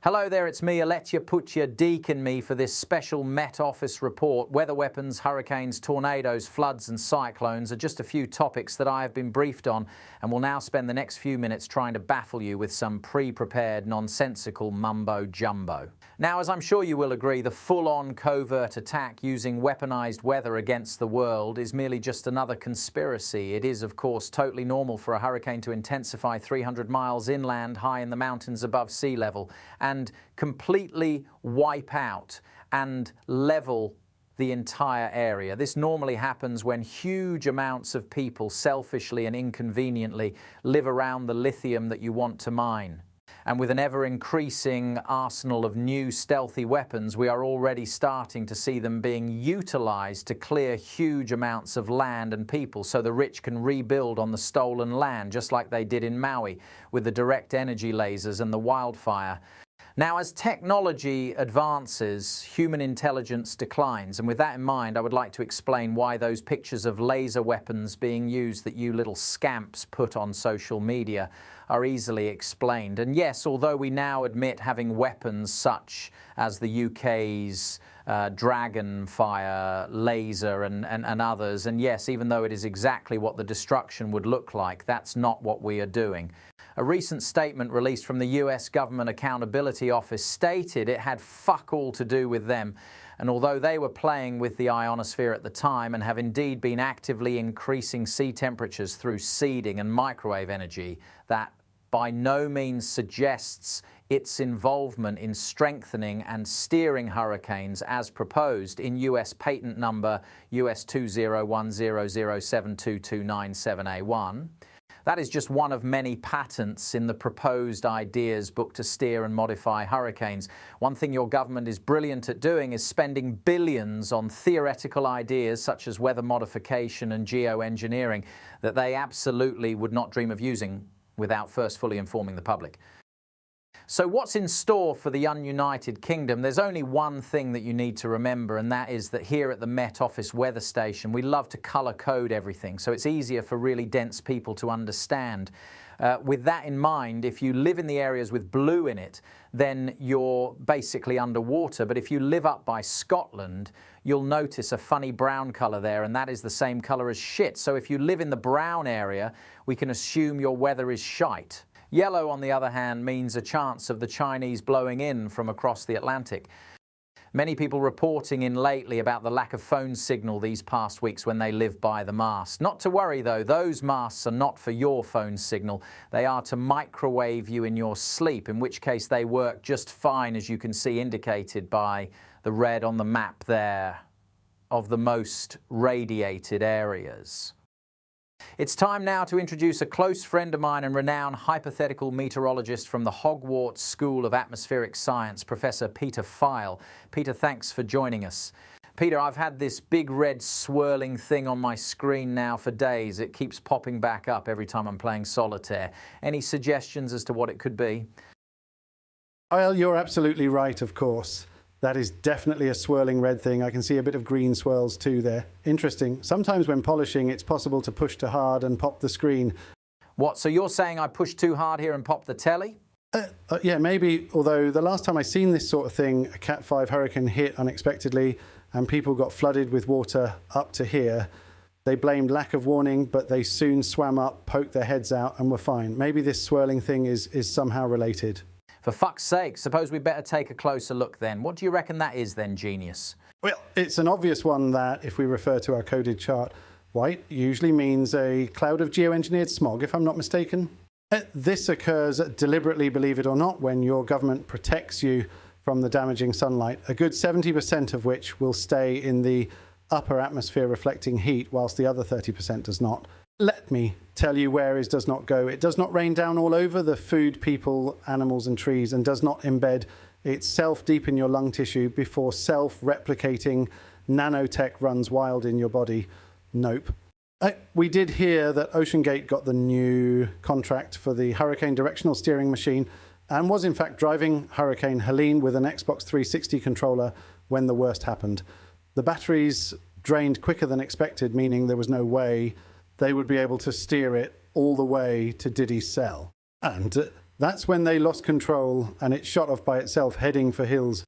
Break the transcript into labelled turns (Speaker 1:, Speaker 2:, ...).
Speaker 1: Hello there, it's me, Aletya Putya Deakinme, for this special Met Office report. Weather weapons, hurricanes, tornadoes, floods and cyclones are just a few topics that I have been briefed on and will now spend the next few minutes trying to baffle you with some pre-prepared, nonsensical mumbo-jumbo. Now, as I'm sure you will agree, the full-on covert attack using weaponized weather against the world is merely just another conspiracy. It is, of course, totally normal for a hurricane to intensify 300 miles inland, high in the mountains above sea level, and completely wipe out and level the entire area. This normally happens when huge amounts of people selfishly and inconveniently live around the lithium that you want to mine. And with an ever-increasing arsenal of new stealthy weapons, we are already starting to see them being utilized to clear huge amounts of land and people so the rich can rebuild on the stolen land, just like they did in Maui with the direct energy lasers and the wildfire. Now, as technology advances, human intelligence declines, and with that in mind, I would like to explain why those pictures of laser weapons being used that you little scamps put on social media are easily explained. And yes, although we now admit having weapons such as the UK's Dragonfire laser and others, and yes, even though it is exactly what the destruction would look like, that's not what we are doing. A recent statement released from the US Government Accountability Office stated it had fuck all to do with them, and although they were playing with the ionosphere at the time and have indeed been actively increasing sea temperatures through seeding and microwave energy, that by no means suggests its involvement in strengthening and steering hurricanes as proposed in US patent number US 2010072297A1. That is just one of many patents in the proposed ideas book to steer and modify hurricanes. One thing your government is brilliant at doing is spending billions on theoretical ideas such as weather modification and geoengineering that they absolutely would not dream of using without first fully informing the public. So what's in store for the ununited kingdom? There's only one thing that you need to remember, and that is that here at the Met Office weather station, we love to colour code everything, so it's easier for really dense people to understand. With that in mind, if you live in the areas with blue in it, then you're basically underwater. But if you live up by Scotland, you'll notice a funny brown colour there, and that is the same colour as shit. So if you live in the brown area, we can assume your weather is shite. Yellow, on the other hand, means a chance of the Chinese blowing in from across the Atlantic. Many people reporting in lately about the lack of phone signal these past weeks when they live by the mast. Not to worry though, those masts are not for your phone signal. They are to microwave you in your sleep, in which case they work just fine, as you can see indicated by the red on the map there of the most radiated areas. It's time now to introduce a close friend of mine and renowned hypothetical meteorologist from the Hogwarts School of Atmospheric Science, Professor Peter File. Peter, thanks for joining us. Peter, I've had this big red swirling thing on my screen now for days. It keeps popping back up every time I'm playing solitaire. Any suggestions as to what it could be?
Speaker 2: Well, you're absolutely right, of course. That is definitely a swirling red thing. I can see a bit of green swirls too there. Interesting. Sometimes when polishing, it's possible to push too hard and pop the screen.
Speaker 1: What, so you're saying I pushed too hard here and popped the telly?
Speaker 2: Yeah, maybe, although the last time I seen this sort of thing, a Cat 5 hurricane hit unexpectedly and people got flooded with water up to here. They blamed lack of warning, but they soon swam up, poked their heads out and were fine. Maybe this swirling thing is somehow related.
Speaker 1: For fuck's sake, suppose we better take a closer look then. What do you reckon that is then, genius?
Speaker 2: Well, it's an obvious one that, if we refer to our coded chart, white usually means a cloud of geoengineered smog, if I'm not mistaken. This occurs deliberately, believe it or not, when your government protects you from the damaging sunlight, a good 70% of which will stay in the upper atmosphere reflecting heat, whilst the other 30% does not. Let me tell you where it does not go. It does not rain down all over the food, people, animals and trees, and does not embed itself deep in your lung tissue before self-replicating nanotech runs wild in your body. Nope. We did hear that OceanGate got the new contract for the Hurricane Directional Steering Machine and was in fact driving Hurricane Helene with an Xbox 360 controller when the worst happened. The batteries drained quicker than expected, meaning there was no way they would be able to steer it all the way to Diddy's cell. And That's when they lost control and it shot off by itself, heading for hills